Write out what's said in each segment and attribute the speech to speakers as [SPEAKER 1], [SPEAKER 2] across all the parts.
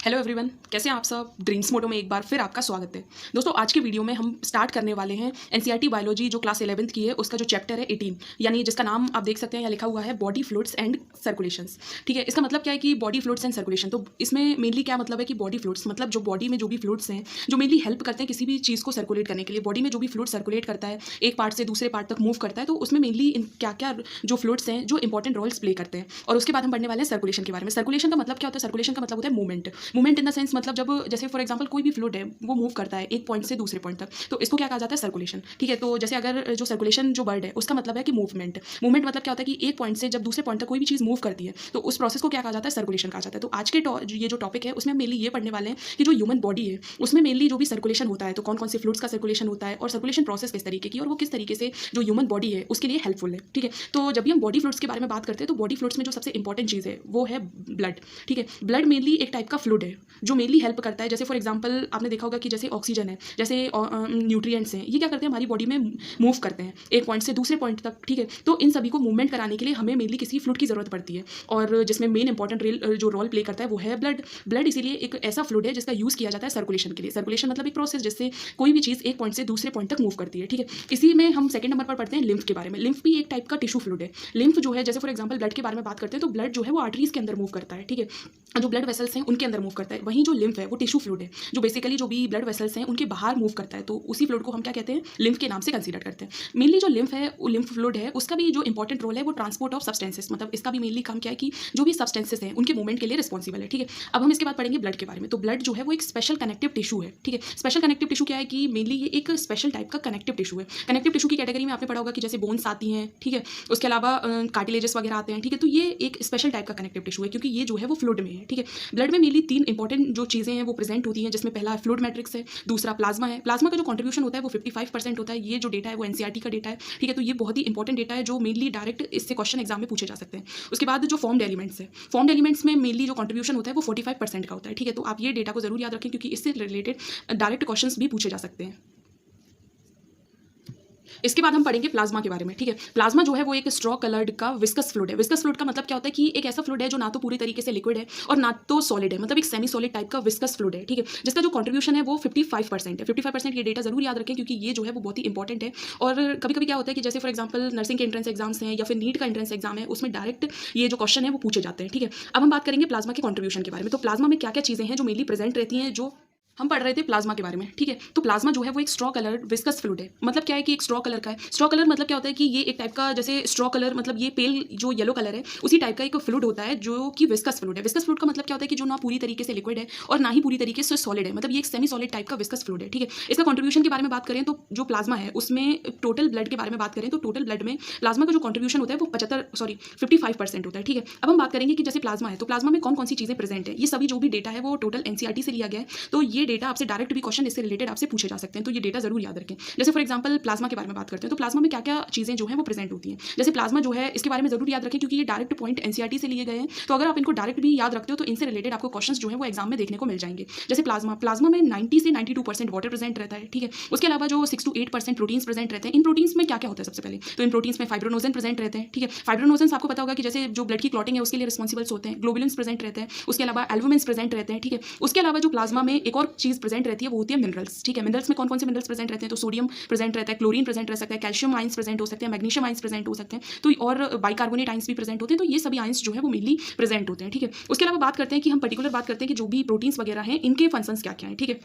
[SPEAKER 1] Hello everyone, कैसे हैं आप सब। ड्रीम्स मोटो में एक बार फिर आपका स्वागत है। दोस्तों, आज के वीडियो में हम स्टार्ट करने वाले हैं एनसीईआरटी बायोलॉजी जो क्लास 11th की है, उसका जो चैप्टर है 18, यानी जिसका नाम आप देख सकते हैं यहाँ लिखा हुआ है बॉडी फ्लूइड्स एंड सर्कुलेशंस। ठीक है, इसका मतलब क्या है कि बॉडी फ्लूइड्स एंड सर्कुलेशन। तो इसमें मेनली क्या मतलब है कि बॉडी फ्लूइड्स मतलब जो बॉडी में जो भी फ्लूइड्स हैं जो मेनली हेल्प करते हैं किसी भी चीज़ को सर्कुलेट करने के लिए। बॉडी में जो भी फ्लूइड सर्कुलेट करता है, एक पार्ट से दूसरे पार्ट तक मूव करता है, तो उसमें मेनली क्या क्या जो फ्लूइड्स हैं जो इंपॉर्टेंट रोल्स प्ले करते हैं। और उसके बाद हम पढ़ने वाले हैं सर्कुलेशन के बारे में। सर्कुलेशन का मतलब क्या होता है? सर्कुलेशन का मतलब होता है movement. Movement in the sense मतलब जब जैसे फॉर एग्जांपल कोई भी फ्लूइड है वो मूव करता है एक पॉइंट से दूसरे पॉइंट तक, तो इसको क्या कहा जाता है? सर्कुलेशन। ठीक है, तो जैसे अगर जो सर्कुलेशन जो वर्ड है उसका मतलब है कि मूवमेंट। मूवमेंट मतलब क्या होता है कि एक पॉइंट से जब दूसरे पॉइंट तक कोई भी चीज़ मूव करती है तो उस प्रोसेस को क्या कहा जाता है? सर्कुलेशन कहा जाता है। तो आज के ये जो टॉपिक है उसमें मेनली ये पढ़ने वाले हैं कि जो ह्यूमन बॉडी है उसमें मेनली जो भी सर्कुलेशन होता है तो कौन कौन से फ्लूइड्स का सर्कुलेशन होता है और सर्कुलेशन प्रोसेस किस तरीके की और वो किस तरीके से जो ह्यूमन बॉडी है उसके लिए हेल्पफुल है। ठीक है, तो जब भी हम बॉडी फ्लूइड्स के बारे में बात करते हैं तो बॉडी फ्लूइड्स में जो सबसे इंपॉर्टेंट चीज़ है वो है ब्लड। ठीक है, ब्लड मेनली एक टाइप का फ्लूइड है जो मेनली हेल्प करता है। जैसे फॉर एग्जांपल आपने देखा होगा कि जैसे ऑक्सीजन है, जैसे न्यूट्रिएंट्स हैं, ये क्या करते हैं? हमारी बॉडी में मूव करते हैं एक पॉइंट से दूसरे पॉइंट तक। ठीक है, तो इन सभी को मूवमेंट कराने के लिए हमें मेनली किसी फ्लूइड की ज़रूरत पड़ती है और जिसमें मेन इंपॉर्टेंट जो रोल प्ले करता है वो है ब्लड। ब्लड इसीलिए एक ऐसा फ्लूइड है जिसका यूज़ किया जाता है सर्कुलेशन के लिए। सर्कुलेशन मतलब एक प्रोसेस जिससे कोई भी चीज़ एक पॉइंट से दूसरे पॉइंट तक मूव करती है। ठीक है, इसी में हम सेकंड नंबर पर पढ़ते हैं लिम्फ के बारे में। लिम्फ भी एक टाइप का टिश्यू फ्लूइड है। लिम्फ जो है जैसे फॉर एग्जांपल ब्लड के बारे में बात करते हैं तो ब्लड जो है वो आर्टरीज के अंदर मूव करता है। ठीक है, जो ब्लड वेसल्स हैं उनके अंदर मूव करता है। वहीं जो लिम्फ है वो टिश्यू फ्लूइड है जो बेसिकली जो भी ब्लड वेसल्स हैं उनके बाहर मूव करता है, तो उसी फ्लूइड को हम क्या कहते हैं? लिम्फ के नाम से कंसीडर करते हैं। मेनली जो लिम्फ है वो लिम्फ फ्लूइड है उसका भी जो इंपॉर्टेंट रोल है वो ट्रांसपोर्ट ऑफ सब्सटेंसेस, मतलब इसका भी मेनली काम क्या है कि जो भी सब्सटेंसेस हैं उनके मूवमेंट के लिए रिस्पॉन्सिबल है। ठीक है, अब हम इसके बाद पढ़ेंगे ब्लड के बारे में। तो ब्लड जो है वो एक स्पेशल कनेक्टिव टिश्यू है। ठीक है, स्पेशल कनेक्टिव टिश्यू क्या है कि मेनली ये एक स्पेशल टाइप का कनेक्टिव टिश्यू है। कनेक्टिव टिश्यू की कैटेगरी में आपने पढ़ा होगा कि जैसे बोन्स आती हैं, ठीक है, उसके अलावा कार्टिलेजेस वगैरह आते हैं। ठीक है, तो ये एक स्पेशल टाइप का कनेक्टिव टिश्यू है क्योंकि ये जो है वो फ्लूइड में है। ठीक है, ब्लड में मेनली तीन इंपॉर्टेंट जो चीज़ें हैं वो प्रेजेंट होती हैं, जिसमें पहला फ्लूइड मैट्रिक्स है, दूसरा प्लाज्मा है। प्लाज्मा का जो कंट्रीब्यूशन होता है वो 55% होता है। ये जो डेटा है वो एनसीईआरटी का डेटा है। ठीक है, तो ये बहुत ही इंपॉर्टेंट डेटा है जो मेनली डायरेक्ट इससे क्वेश्चन एग्जाम में पूछे जा सकते हैं। उसके बाद जो फॉर्म्ड एलिमेंट्स है, फॉर्म्ड एलिमेंट्स में मेनली जो कंट्रीब्यूशन होता है वो 45% का होता है। ठीक है, तो आप ये डेटा को जरूर याद रखें क्योंकि इससे रिलेटेड डायरेक्ट क्वेश्चंस भी पूछे जा सकते हैं। इसके बाद हम पढ़ेंगे प्लाज्मा के बारे में। ठीक है, प्लाज्मा जो है वो एक स्ट्रॉ कलर्ड का विस्कस फ्लूइड है। विस्कस फ्लूइड का मतलब क्या होता है कि एक ऐसा फ्लूइड है जो ना तो पूरी तरीके से लिक्विड है और ना तो सॉलिड है, मतलब एक सेमी सॉलिड टाइप का विस्कस फ्लूइड है। ठीक है, जिसका जो कंट्रीब्यूशन है वो 55% है। 55% ये डेटा जरूर याद रखें क्योंकि ये जो है वो बहुत ही इंपॉर्टेंट है। और कभी कभी क्या होता है कि जैसे फॉर एग्जाम्पल नर्सिंग के एंट्रेंस एग्जाम्स हैं या फिर नीट का एंट्रेंस एग्जाम है, उसमें डायरेक्ट ये जो क्वेश्चन है वो पूछे जाते हैं। ठीक है, अब हम बात करेंगे प्लाज्मा के कंट्रीब्यूशन के बारे में। तो प्लाज्मा में क्या क्या चीज़ें हैं जो मेनली प्रेजेंट रहती हैं, जो हम पढ़ रहे थे प्लाज्मा के बारे में। ठीक है, तो प्लाज्मा जो है वो एक स्ट्रॉ कलर विस्कस फ्लूइड है। मतलब क्या है कि एक स्ट्रॉ कलर का है। स्ट्रॉ कलर मतलब क्या होता है कि ये एक टाइप का, जैसे स्ट्रॉ कलर मतलब ये पेल जो येलो कलर है उसी टाइप का एक फ्लूइड होता है जो कि विस्कस फ्लूइड है। विस्कस फ्लूइड का मतलब क्या होता है कि जो ना पूरी तरीके से लिक्विड है और ना ही पूरी तरीके से सॉलिड है, मतलब ये एक सेमी सॉलिड टाइप का विस्कस फ्लूइड है। ठीक है, इसका कंट्रीब्यूशन के बारे में बात करें तो जो प्लाज्मा है उसमें टोटल ब्लड के बारे में बात करें तो टोटल ब्लड में प्लाज्मा का जो कंट्रीब्यूशन होता है वो 55% होता है। ठीक है, अब हम बात करेंगे कि जैसे प्लाज्मा है तो प्लाज्मा में कौन कौन सी चीज़ें प्रेजेंट है। ये सभी जो भी डेटा है वो टोटल एनसीईआरटी से लिया गया है, तो ये डेटा आपसे डायरेक्ट भी क्वेश्चन इससे रिलेटेड आपसे पूछे जा सकते हैं, तो ये डेटा जरूर याद रखें। जैसे फॉर एग्जांपल प्लाज्मा के बारे में बात करते हैं तो प्लाज्मा में क्या क्या चीज़ें जो हैं वो प्रेजेंट होती हैं। जैसे प्लाज्मा जो है इसके बारे में जरूर याद रखें क्योंकि ये डायरेक्ट पॉइंट एनसीईआरटी से लिए गए हैं, तो अगर आप इनको डायरेक्ट भी याद रखते हो तो इनसे रिलेटेड आपको क्वेश्चंस जो है वो एग्जाम में देखने को मिल जाएंगे। जैसे प्लाज्मा में 90 से 92% वाटर प्रेजेंट रहता है। ठीक है, उसके अलावा जो 6 to 8% प्रोटीन्स प्रेजेंट रहते हैं। इन प्रोटीन्स में क्या क्या होता है? सबसे पहले तो इन प्रोटीन्स में फाइब्रोनोजन प्रेजेंट रहते हैं। ठीक है, फाइब्रोनोजन आपको पता होगा कि जैसे जो ब्लड की क्लॉटिंग है उसके लिए रिस्पॉन्सिबल्स होते हैं। ग्लोबुलिन्स प्रेजेंट रहते हैं, उसके अलावा एल्बुमिन्स प्रेजेंट रहते हैं। ठीक है, उसके अलावा जो प्लाज्मा में एक और चीज़ प्रेजेंट रहती है वो होती है मिनरल्स। ठीक है, मिनरल्स में कौन कौन से मिनरल्स प्रेजेंट रहते हैं? तो सोडियम प्रेजेंट रहता है, क्लोरीन प्रेजेंट रह सकता है, कैल्शियम आइंस प्रेजेंट हो सकते हैं, मैग्नीशियम आइंस प्रेजेंट हो सकते हैं, तो और बाइकार्बोनेट आइंस भी प्रेजेंट होते हैं। तो ये सभी आइंस जो है वो मेनली प्रेजेंट होते हैं। ठीक है, उसके अलावा बात करते हैं कि हम पर्टिकुलर बात करते हैं कि जो भी प्रोटीन्स वगैरह हैं इनके फंक्शंस क्या क्या हैं। ठीक है,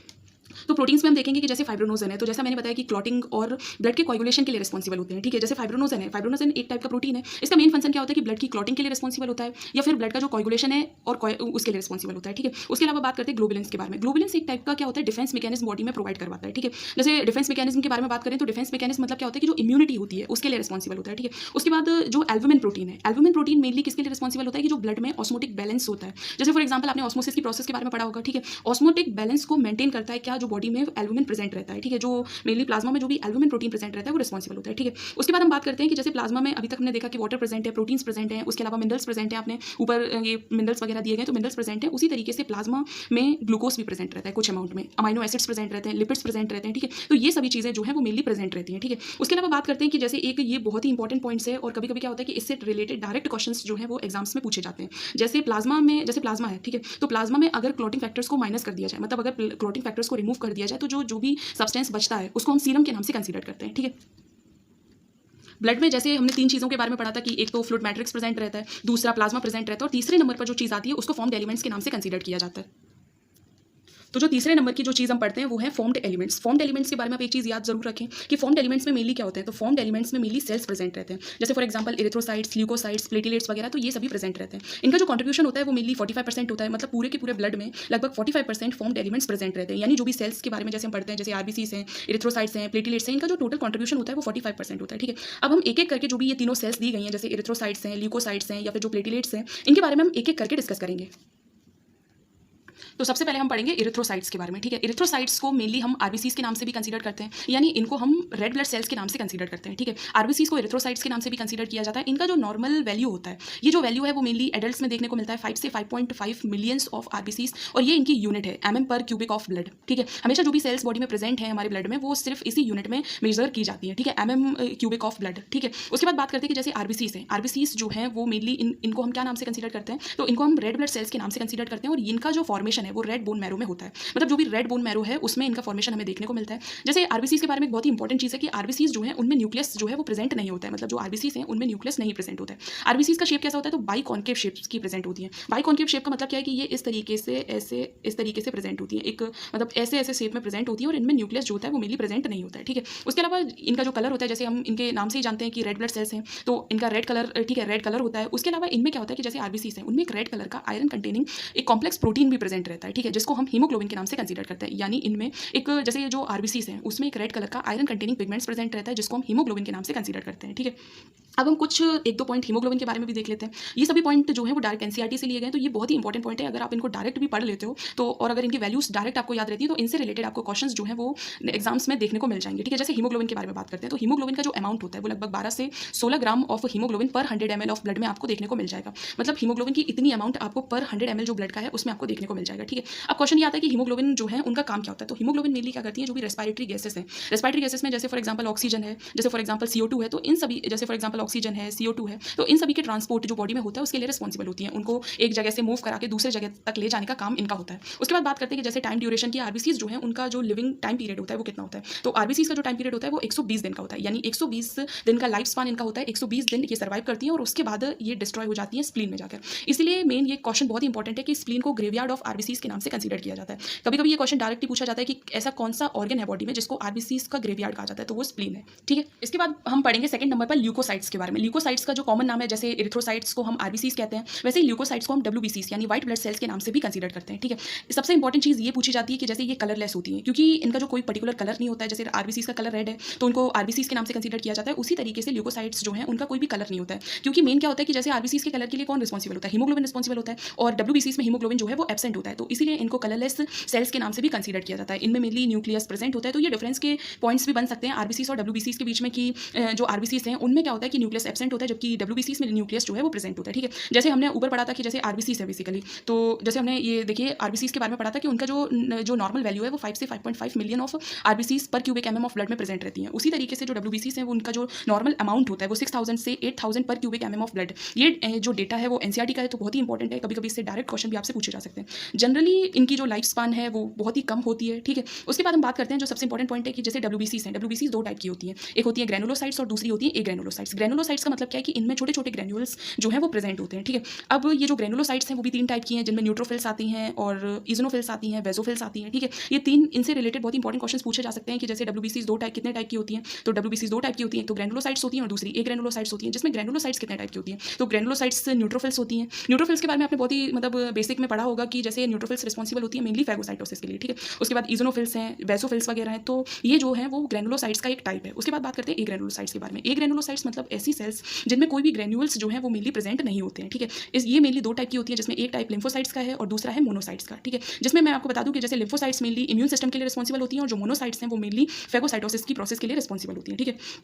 [SPEAKER 1] तो प्रोटीन्स में हम देखेंगे कि जैसे फाइब्रोनोजन है, तो जैसा मैंने बताया कि क्लॉटिंग और ब्लड के कोएगुलेशन के लिए रिस्पॉन्सिबल होते हैं। ठीक है, जैसे फाइब्रोनोजन है, फाइब्रोनोजन एक टाइप का प्रोटीन है। इसका मेन फंक्शन क्या होता है कि ब्लड की क्लॉटिंग के लिए रिस्पॉन्सिबल होता है या फिर ब्लड का जो कोएगुलेशन है और उसके लिए रिस्पॉन्सिबल होता है। ठीक है, उसके अलावा बात करते हैं ग्लोबुलिन्स के बारे में। ग्लोबुलिन्स एक टाइप का क्या होता है? डिफेंस मैकेनिज्म बॉडी में प्रोवाइड करवाता है। ठीक है, जैसे डिफेंस मैकेनिज्म के बारे में बात करें तो डिफेंस मैकेनिज्म मतलब क्या होता है कि जो इम्यूनिटी होती है उसके लिए रिस्पॉन्सिबल होता है। ठीक है, उसके बाद जो एल्बुमिन प्रोटीन है, एल्बुमिन प्रोटीन मेनली किसके लिए रिस्पॉन्सिबल होता है कि जो ब्लड में ऑस्मोटिक बैलेंस होता है। जैसे फॉर एग्जाम्पल आपने ऑस्मोसिस की प्रोसेस के बारे में पढ़ा होगा। ठीक है, ऑस्मोटिक बैलेंस को मेंटेन करता है क्या? जो बॉडी में एल्बुमिन प्रेजेंट रहता है, ठीक है, जो मेनली प्लाज्मा में जो भी एल्बुमिन प्रोटीन प्रेजेंट रहता है वो रिस्पॉन्सिबल होता है, ठीक है। उसके बाद हम बात करते हैं कि जैसे प्लाज्मा में अभी तक हमने देखा कि वाटर प्रेजेंट है, प्रोटीन्स प्रेजेंट है, उसके अलावा मिनरल्स प्रेजेंट है, आपने ऊपर ये मिनरल्स वगैरह दिए गए तो मिनरल्स प्रेजेंट है। उसी तरीके से प्लाज्मा में ग्लूकोज भी प्रेजेंट रहता है कुछ अमाउंट में, अमाइनो एसिड्स प्रेजेंट रहते हैं, लिपिड्स प्रेजेंट रहते हैं, ठीक है। तो ये सभी चीज़ें जो है वो मेनली प्रेजेंट रहती हैं, ठीक है। उसके अलावा बात करते हैं कि जैसे एक ये बहुत ही इंपॉर्टेंट पॉइंट्स है और कभी कभी क्या होता है कि इससे रिलेटेड डायरेक्ट क्वेश्चंस जो है वो एग्जाम्स में पूछे जाते हैं। जैसे प्लाज्मा है, ठीक है, तो प्लाज्मा में अगर क्लॉटिंग फैक्टर्स को माइनस कर दिया जाए, मतलब अगर क्लॉटिंग फैक्टर्स को रिमूव कर दिया जाए तो जो भी सब्सटेंस बचता है उसको हम सीरम के नाम से कंसीडर करते हैं, ठीक है। ब्लड में जैसे हमने 3 चीज़ों के बारे में पढ़ा था कि एक तो फ्लूइड मैट्रिक्स प्रेजेंट रहता है, दूसरा प्लाज्मा प्रेजेंट रहता है और तीसरे नंबर पर जो चीज़ आती है उसको फॉर्म्ड एलिमेंट्स के नाम से कंसीडर किया जाता है। तो जो तीसरे नंबर की जो चीज़ हम पढ़ते हैं वो है फॉर्म्ड एलिमेंट्स। फॉर्म्ड एलिमेंट्स के बारे में आप एक चीज़ याद जरूर रखें कि फॉर्म्ड एलिमेंट्स में मेनली क्या होते हैं, तो फॉर्म्ड एलिमेंट्स में मेनली सेल्स प्रेजेंट रहते हैं। जैसे for example erythrocytes, leucocytes, platelets वगैरह, तो ये सभी प्रेजेंट रहते हैं। इनका जो कंट्रीब्यूशन होता है वो मेनली 45% होता है, मतलब पूरे के पूरे ब्लड में लगभग 45% फॉर्म्ड एलिमेंट्स प्रेजेंट रहते हैं। यानी जो भी सेल्स के बारे में जैसे हम पढ़ते हैं, जैसे आरबीसीस हैं, इरिथ्रोसाइट्स हैं, प्लेटलेट्स हैं, इनका जो टोटल कंट्रीब्यूशन होता है वो 45% होता है, ठीक है। अब हम एक एक करके जो भी ये तीनों सेल्स दी गई हैं, जैसे इरिथ्रोसाइट्स हैं, ल्यूकोसाइट्स हैं या फिर जो प्लेटलेट्स हैं, इनके बारे में हम एक एक करके डिस्कस करेंगे। तो सबसे पहले हम पढ़ेंगे इरिथ्रोसाइट्स के बारे में, ठीक है। इरिथ्रोसाइट्स को मेनली हम आरबीसीस के नाम से भी कंसीडर करते हैं, यानी इनको हम रेड ब्लड सेल्स के नाम से कंसीडर करते हैं, ठीक है। आरबीसीस को इरिथ्रोसाइट्स के नाम से भी कंसीडर किया जाता है। इनका जो नॉर्मल वैल्यू होता है, ये जो वैल्यू है वो मेनली एडल्ट्स में देखने को मिलता है 5 से 5.5 मिलियंस ऑफ आरबीसीस, और ये इनकी यूनिट है एमएम पर क्यूबिक ऑफ ब्लड, ठीक है। हमेशा जो भी सेल्स बॉडी में प्रेजेंट है हमारे ब्लड में वो सिर्फ इसी यूनिट में मेजर की जाती है, ठीक है, एमएम क्यूबिक ऑफ ब्लड, ठीक है। उसके बाद बात करते हैं कि जैसे आरबीसीस है, आरबीसीस जो है वो मेनली इनको हम क्या नाम से कंसीडर करते हैं, तो इनको हम रेड ब्लड सेल्स के नाम से कंसीडर करते हैं और इनका जो फॉर्मेशन है वो रेड बोन मैरो में होता है। मतलब जो भी रेड बोन मैरो है उसमें इनका फॉर्मेशन हमें देखने को मिलता है। जैसे आरबीसीस के बारे में एक बहुत ही इंपॉर्टेंट चीज़ है कि आरबीसीस जो है उनमें न्यूक्लियस जो है वो प्रेजेंट नहीं होता है, मतलब जो आरबीसीस हैं उनमें न्यूक्लियस नहीं प्रेजेंट होता है। आरबीसीस का शेप कैसा होता है, तो बाई कॉन्केव शेप्स की प्रेजेंट होती है। बाई कॉन्केव शेप का मतलब क्या है कि ये इस तरीके से ऐसे इस तरीके से प्रेजेंट होती है, एक मतलब ऐसे ऐसे शेप में प्रेजेंट होती है और इनमें न्यूक्लियस जो होता है वो मेनली प्रेजेंट नहीं होता है, ठीक है। उसके अलावा इनका जो कलर होता है, जैसे हम इनके नाम से ही जानते हैं कि रेड ब्लड सेल्स हैं तो इनका रेड कलर, ठीक है, रेड कलर होता है। उसके अलावा इनमें क्या होता है कि जैसे आरबीसीस हैं उनमें एक रेड कलर का आयरन कंटेनिंग एक कॉम्प्लेक्स प्रोटीन भी प्रेजेंट रहता है, ठीक है, जिसको हम हीमोग्लोबिन के नाम से कंसीडर करते हैं। यानी इनमें एक जैसे ये जो आरबीसीस हैं उसमें एक रेड कलर का आयरन कंटेनिंग पिगमेंट्स प्रेजेंट रहता है जिसको हम हीमोग्लोबिन के नाम से कंसीडर करते हैं, ठीक है। अब हम कुछ 1-2 पॉइंट हीमोग्लोबिन के बारे में भी देख लेते हैं। ये सभी पॉइंट जो है वो डायरेक्ट एनसीईआरटी से लिए गए, तो ये बहुत ही इंपॉर्टेंट पॉइंट है। अगर आप इनको डायरेक्ट भी पढ़ लेते हो तो, और अगर इनकी वैल्यूज डायरेक्ट आपको याद रहती है तो इनसे रिलेटेड आपको क्वेश्चंस जो है वो एग्जाम्स में देखने को मिल जाएंगे, ठीक है। जैसे हीमोग्लोबिन के बारे में बात करते हैं तो हीमोग्लोबिन का जो अमाउंट होता है वो लगभग 12 से 16 ग्राम ऑफ हीमोग्लोबिन पर 100 ml ऑफ ब्लड में आपको देखने को मिल जाएगा। मतलब हीमोग्लोबिन की इतनी अमाउंट आपको पर 100 ml जो ब्लड का है उसमें आपको देखने को मिल जाएगा, ठीक है। अब क्वेश्चन ये आता है कि हीमोग्लोबिन जो है उनका काम क्या होता है, तो हीमोग्लोबिन मेनली क्या करती है, जो भी रेस्पिरेटरी गैसेस हैं, रेस्पिरेटरी गैसेस में जैसे फॉर एग्जांपल ऑक्सीजन है, जैसे फॉर एग्जांपल CO2 है, तो इन सभी, जैसे फॉर एग्जांपल ऑक्सीजन है, CO2 है, तो इन सभी के ट्रांसपोर्ट जो बॉडी में होता है उसके लिए रिस्पॉन्सिबल होती हैं। उनको एक जगह से मूव करा के दूसरे जगह तक ले जाने का काम इनका होता है। उसके बाद बात करते हैं कि जैसे टाइम ड्यूरेशन की आरबीसीस जो है उनका जो लिविंग टाइम पीरियड होता है वो कितना होता है, तो आरबीसीस का जो टाइम पीरियड होता है वो 120 दिन का होता है। यानी 120 दिन का लाइफ स्पान इनका होता है, 120 दिन ये सर्वाइव करती हैं और उसके बाद ये डिस्ट्रॉय हो जाती है स्प्लीन में जाकर। इसलिए मेन ये क्वेश्चन बहुत इंपॉर्टेंट है कि स्प्लीन को ग्रेवयार्ड ऑफ आरबीसीस के नाम से कंसीडर किया जाता है। कभी कभी ये क्वेश्चन डायरेक्टली पूछा जाता है कि ऐसा कौन सा ऑर्गन है बॉडी में जिसको आरबीसीस का ग्रेवयार्ड कहा जाता है, तो वो स्प्लीन है, ठीक है। इसके बाद हम पढ़ेंगे सेकंड नंबर पर ल्यूकोसाइट्स के बारे में। ल्यूकोसाइट्स का जो कॉमन नाम है, जैसे इरिथ्रोसाइट्स को हम आरबीसीस कहते हैं, वैसे ही ल्यूकोसाइट्स को हम डब्ल्यूबीसीस यानी व्हाइट ब्लड सेल्स के नाम से भी कंसीडर करते हैं, ठीक है। सबसे इंपॉर्टेंट चीज़ ये पूछी जाती है कि जैसे ये कलरलेस होती है, क्योंकि इनका जो कोई पर्टिकुलर कलर नहीं होता है। जैसे आरबीसीस का कलर रेड है तो उनको आरबीसीस के नाम से कंसीडर किया जाता है, उसी तरीके से ल्यूकोसाइट्स जो है उनका कोई भी कलर नहीं होता है। क्योंकि मेन क्या होता है कि जैसे आरबीसीस के कलर के लिए कौन रिस्पॉन्सिबल होता है, हीमोग्लोबिन रिस्पॉन्सिबल होता है, और डब्ल्यूबीसीस में हीमोग्लोबिन जो है वो एब्सेंट होता है, तो इसीलिए इनको कलरलेस सेल्स के नाम से भी कंसीडर किया जाता है। इनमें मेनली न्यूक्लियस प्रेजेंट होता है, तो ये डिफरेंस के पॉइंट्स भी बन सकते हैं आरबीसीस और डब्ल्यूबीसीस के बीच में कि जो आरबीसीस हैं उनमें क्या होता है कि न्यूक्लियस एब्सेंट होता है, जबकि डब्ल्यूबीसीस में न्यूक्लियस जो है वो प्रेजेंट होता है, ठीक है। जैसे हमने ऊपर पढ़ा था कि जैसे आरबीसीस है बेसिकली, तो जैसे हमने ये देखिए आरबीसीस के बारे में पढ़ा था कि उनका जो नॉर्मल वैल्यू है वो 5 से 5.5 मिलियन ऑफ आरबीसीस पर क्यूबिक एमएम ऑफ ब्लड में प्रेजेंट रहती हैं। उसी तरीके से जो डब्ल्यूबीसीस है वो उनका जो नॉर्मल अमाउंट होता है वो 6000 से 8000 पर क्यूबिक एमएम ऑफ ब्लड। ये जो डेटा है वो एनसीईआरटी का है, तो बहुत ही इंपॉर्टेंट है। कभी कभी इससे डायरेक्ट क्वेश्चन भी आपसे पूछे जा सकते हैं। जनरली इनकी जो लाइफ स्पान है वो बहुत ही कम होती है, ठीक है। उसके बाद हम बात करते हैं जो सबसे इंपॉर्टेंट पॉइंट है कि जैसे डब्ल्यूबीसीस हैं, डब्ल्यूबीसीस 2 टाइप की होती हैं, एक होती है ग्रेनुलोसाइट्स और दूसरी होती है एग्रेनुलोसाइट्स। ग्रेनुलोसाइट्स का मतलब क्या है कि इनमें छोटे छोटे ग्रेन्यूल्स जो है वो प्रेजेंट होते हैं, ठीक है। अब ये जो ग्रेनुलोसाइट्स हैं वो भी 3 टाइप की हैं, जिनमें न्यूट्रोफिल्स आती हैं और इजोनोफिल्स आती हैं, वेजोफिल्स आती हैं, ठीक है। ये 3 इनसे रिलेटेड बहुत इंपॉर्टेंट क्वेश्चन पूछे जा सकते हैं कि जैसे डब्ल्यूबीसीस 2 टाइप कितने टाइप की होती हैं, तो डब्ल्यूबीसीस 2 टाइप की होती हैं, तो ग्रेनुलोसाइट्स होती हैं और दूसरी एग्रेनुलोसाइट्स होती हैं। जिसमें ग्रेनुलोसाइट्स कितने टाइप की होती हैं, तो ग्रेनुलोसाइट्स न्यूट्रोफिल्स होती हैं। न्यूट्रोफिल्स के बारे में आपने बहुत ही मतलब बेसिक में पढ़ा होगा कि जैसे न्यूट्रोफिल्स रिस्पॉन्सिबल होती है मेनली फैगोसाइटोसिस के लिए, ठीक है। उसके बाद इजोनोफिल्स हैं, वेजोफिल्स वगैरह हैं, तो ये जो है वो ग्रेनुलोसाइट्स का एक टाइप है। उसके बाद बात करते हैं एग्रेनुलोसाइट्स के बारे में। एग्रेनुलोसाइट्स मतलब ऐसी सेल्स जिनमें कोई भी ग्रेन्यूल्स जो है वो मेनली प्रेजेंट नहीं होते हैं, ठीक है। ये मेनली दो टाइप की होती है, जिसमें एक टाइप लिम्फोसाइट्स का है और दूसरा है मोनोसाइट्स का, ठीक है। जिसमें मैं आपको बता दूं कि जैसे लिम्फोसाइट्स मेनली इम्यून सिस्टम के लिए रिस्पॉन्सिबल होती हैं और जो मोनोसाइट्स हैं वो मेनली फेगोसाइटोसिस की प्रोसेस के लिए रिस्पॉन्सिबल होती हैं, ठीक है।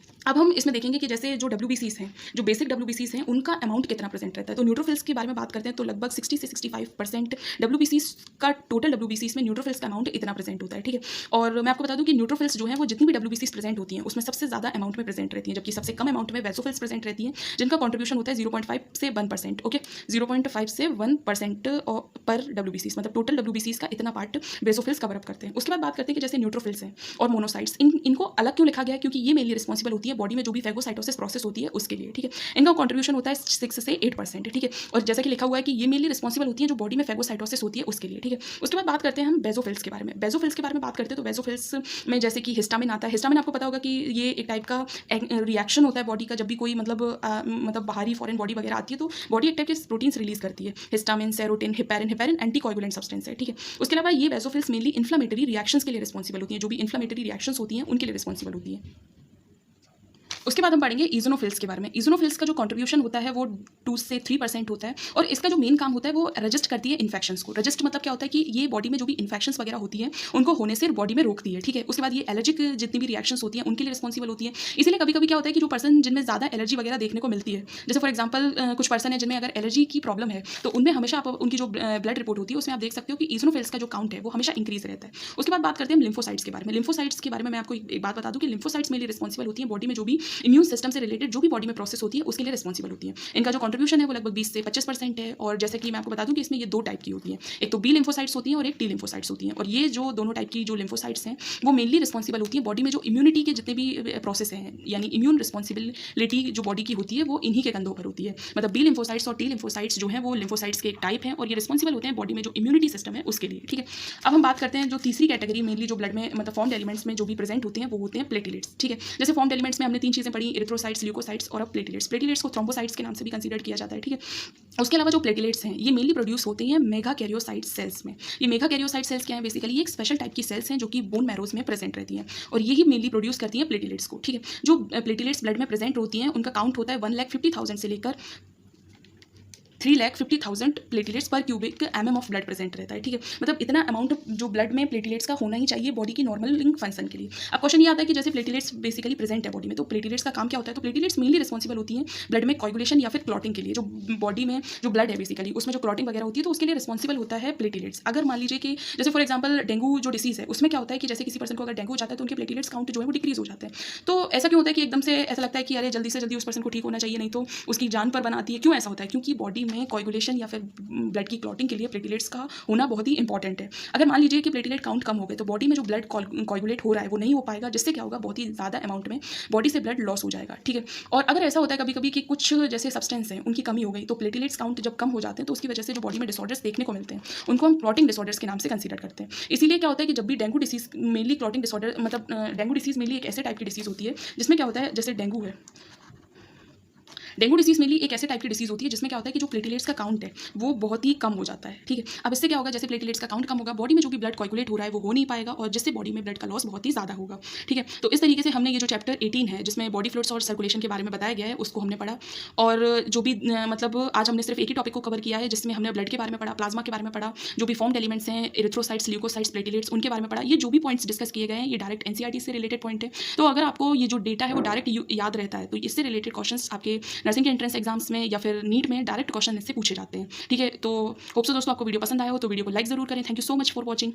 [SPEAKER 1] अब हम इसमें देखेंगे कि जैसे जो WBCs हैं, जो बेसिक WBCs हैं, उनका अमाउंट कितना प्रेजेंट रहता है। तो न्यूट्रोफिल्स के बारे में बात करते हैं तो लगभग 60 से 65% WBCs का टोटल WBCs में न्यूट्रोफिल्स का अमाउंट इतना प्रेजेंट होता है, ठीक है। और मैं आपको बता दूं कि न्यूट्रोफिल्स जो है वो जितनी भी WBCs प्रेजेंट होती हैं उसमें सबसे ज़्यादा अमाउंट में प्रेजेंट रहती हैं, जबकि सबसे कम अमाउंट में वैसोफिल्स प्रेजेंट रहती हैं, जिनका कॉन्ट्रीब्यूशन होता है 0.5 से 1%, ओके। 0.5 से 1% पर WBCs, मतलब टोटल WBCs का इतना पार्ट बेसोफिल्स कवर अप करते हैं। उसके बाद बात करते हैं कि जैसे न्यूट्रोफिल्स हैं और मोनोसाइट्स, इनको अलग क्यों लिखा गया है, क्योंकि ये मेनली रिस्पॉन्सिबल होती है बॉडी में जो भी फेगोसाइटोसिस प्रोसेस होती है उसके लिए, ठीक है। इनका कॉन्ट्रीब्यूशन होता है 6 से 8%, ठीक है। और जैसा कि लिखा हुआ है कि ये मेनली रिस्पॉन्सिबल होती है जो बॉडी में फेगोसाइटोसिस होती है उसके लिए, ठीक है। उसके बाद बात करते हैं हम बेसोफिल्स के बारे में। बेसोफिल्स के बारे में बात करते हैं तो बेसोफिल्स में जैसे कि हिस्टामिन आता है। हिस्टामिन आपको पता होगा कि ये एक टाइप का रिएक्शन होता है बॉडी का, जब भी कोई मतलब बाहरी फॉरेन बॉडी वगैरह आती है तो बॉडी एक टाइप के प्रोटीन्स रिलीज करती है, histamine, serotonin, heparin. Heparin anticoagulant substance है, ठीक है। उसके अलावा ये बेसोफिल्स मेनली इन्फ्लेमेटरी रिएक्शंस के लिए रिस्पॉन्सिबल होती हैं, जो भी इन्फ्लेमेटरी रिएक्शंस होती हैं उनके लिए रिस्पॉन्सिबल होती है। उसके बाद हम पढ़ेंगे इजोनोफिल्स के बारे में। इजोनोफिल्स का जो कंट्रीब्यूशन होता है वो 2 से 3% होता है और इसका जो मेन काम होता है वो रजिस्ट करती है इन्फेक्शंस को। रजिस्ट मतलब क्या होता है कि ये बॉडी में जो भी इन्फेक्शंस वगैरह होती है उनको होने से बॉडी में रोकती है, ठीक है। उसके बाद ये एलर्जिक जितनी भी रिएक्शंस होती हैं उनके लिए रिस्पॉन्सिबल होती है। इसलिए कभी कभी क्या होता है कि जो पर्सन जिनमें ज़्यादा एलर्जी वगैरह देखने को मिलती है, जैसे फॉर एग्जाम्पल कुछ पर्सन है जिनमें अगर एलर्जी की प्रॉब्लम है तो उनमें हमेशा आप उनकी जो ब्लड रिपोर्ट होती है उसमें आप देख सकते हो कि इजोनोफिल्स का जो काउंट है वो हमेशा इंक्रीज रहता है। उसके बाद बात करते हैं हम लिम्फोसाइट्स के बारे में। लिम्फोसाइट्स के बारे में मैं आपको एक बात बता दूं कि लिम्फोसाइट्स मेनली रिस्पॉन्सिबल होती है बॉडी में जो भी इम्यून सिस्टम से रिलेटेड जो भी बॉडी में प्रोसेस होती है उसके लिए रिस्पॉन्सिबल होती है। इनका जो कंट्रीब्यूशन है वो लगभग 20 से 25% है। और जैसे कि मैं आपको बता दूं कि इसमें ये दो टाइप की होती हैं, एक तो बी लिम्फोसाइट्स होती हैं और एक टी लिम्फोसाइट्स होती हैं। और ये जो दोनों टाइप की जो लिम्फोसाइट्स हैं वो मेनली रिस्पॉन्सिबल होती है बॉडी में जो इम्यूनिटी के जितने भी प्रोसेस हैं, यानी इम्यून रिस्पॉन्सिबिलिटी जो बॉडी की होती है वो इन्हीं के कंधों पर होती है। मतलब बी लिम्फोसाइट्स और टी लिम्फोसाइट्स जो है वो लिम्फोसाइट्स के एक टाइप हैं और ये रिस्पॉन्सिबल होते हैं बॉडी में जो इम्यूनिटी सिस्टम है उसके लिए, ठीक है। अब हम बात करते हैं जो तीसरी कैटेगरी मेनली जो ब्लड में मतलब फॉर्म्ड एलिमेंट्स में जो भी प्रेजेंट होते हैं वो होते हैं प्लेटलेट्स, ठीक है। जैसे फॉर्म्ड एलिमेंट्स में हमने 3 चीज़ें पढ़ी, इरिथ्रोसाइट्स, ल्यूकोसाइट्स और अब प्लेटलेट्स। प्लेटलेट्स को थ्रोम्बोसाइट्स के नाम से भी कंसीडर किया जाता है, ठीक है। उसके अलावा जो प्लेटलेट्स हैं ये मेनली प्रोड्यूस होते हैं मेगा कैरियोसाइट सेल्स में। ये मेगा कैरियोसाइट सेल्स क्या है, बेसिकली ये एक स्पेशल टाइप की सेल्स हैं जो कि बोन मैरोज में प्रेजेंट रहती हैं और यही मेनली प्रोड्यूस करती हैं प्लेटलेट्स को, ठीक है। जो प्लेटलेट्स ब्लड में प्रेजेंट होती हैं उनका काउंट होता है 1,50,000 से लेकर 3,50,000 प्लेटलेट्स पर cubic mm of blood present रहता है, ठीक है। मतलब इतना अमाउंट जो ब्लड में प्लेटलेट्स का होना ही चाहिए बॉडी की नॉर्मल लिंक फंक्शन के लिए। अब क्वेश्चन ये आता है कि जैसे प्लेटलेट्स बेसिकली प्रेजेंट है बॉडी में, तो प्लेटलेट्स का काम क्या होता है। तो प्लेटलेट्स मेनली रिस्पॉन्सिबल होती हैं ब्लड में कोएगुलेशन या फिर क्लॉटिंग के लिए। जो बॉडी में जो ब्लड है बेसिकली उसमें जो क्लॉटिंग वगैरह होती है तो उसके लिए रिस्पॉन्सिबल होता है प्लेटलेट्स। अगर मान लीजिए कि जैसे फॉर एग्जाम्पल डेंगू जो डिसीज़ है उसमें क्या होता है कि जैसे किसी पर्सन को अगर डेंगू हो जाता है तो उनके प्लेटलेट्स काउंट जो है वो डिक्रीज हो जाते हैं। तो ऐसा क्यों होता है कि एकदम से ऐसा लगता है कि अरे जल्दी से जल्दी उस पर्सन को ठीक होना चाहिए, नहीं तो उसकी जान पर बनाती है। क्यों ऐसा होता है, क्योंकि बॉडी में कोएगुलेशन या फिर ब्लड की क्लॉटिंग के लिए प्लेटलेट्स का होना बहुत ही इंपॉर्टेंट है। अगर मान लीजिए कि प्लेटलेट काउंट कम हो गए तो बॉडी में जो ब्लड कोएगुलेट हो रहा है वो नहीं हो पाएगा, जिससे क्या होगा बहुत ही ज़्यादा अमाउंट में बॉडी से ब्लड लॉस हो जाएगा, ठीक है। और अगर ऐसा होता है कभी कभी कि कुछ जैसे सब्सटेंस हैं उनकी कमी हो गई तो प्लेटलेट्स काउंट जब कम हो जाते हैं तो उसकी वजह से जो बॉडी में डिसऑर्डर्स देखने को मिलते हैं उनको हम क्लॉटिंग डिसऑर्डर्स के नाम से कंसीडर करते हैं। इसीलिए क्या होता है कि जब भी dengue disease mainly clotting disorder मतलब डेंगू डिसीज मेनली एक ऐसे टाइप की डिसीज होती है जिसमें क्या होता है, जैसे डेंगू है, डेंगू डिसीज मेनली एक ऐसे टाइप की डिसीज होती है जिसमें क्या होता है कि जो प्लेटलेट्स का काउंट है वो बहुत ही कम हो जाता है, ठीक है। अब इससे क्या होगा, जैसे प्लेटलेट्स का काउंट कम होगा बॉडी में जो भी ब्लड कोएगुलेट हो रहा है वो हो नहीं पाएगा और जिससे बॉडी में ब्लड का लॉस बहुत ही ज़्यादा होगा, ठीक है। तो इस तरीके से हमने ये जो चैप्टर 18 है जिसमें बॉडी फ्लूइड्स और सर्कुलेशन के बारे में बताया गया है उसको हमने पढ़ा। और जो भी मतलब आज हमने सिर्फ एक ही टॉपिक को कवर किया है जिसमें हमने ब्लड के बारे में पढ़ा, प्लाज्मा के बारे में पढ़ा, जो भी फॉर्म्ड एलिमेंट्स हैं इरिथ्रोसाइट्स, ल्यूकोसाइट्स, प्लेटलेट्स उनके बारे में पढ़ा। ये जो भी पॉइंट्स डिस्कस किए गए हैं ये डायरेक्ट एनसीईआरटी से रिलेटेड पॉइंट है। तो अगर आपको ये जो डेटा है वो डायरेक्ट याद रहता है तो इससे रिलेटेड क्वेश्चंस आपके नर्सिंग के एंट्रेंस एग्जाम्स में या फिर नीट में डायरेक्ट क्वेश्चन इससे पूछे जाते हैं, ठीक है। तो होप सो दोस्तों आपको वीडियो पसंद आया हो तो वीडियो को लाइक जरूर करें। Thank you so much for watching.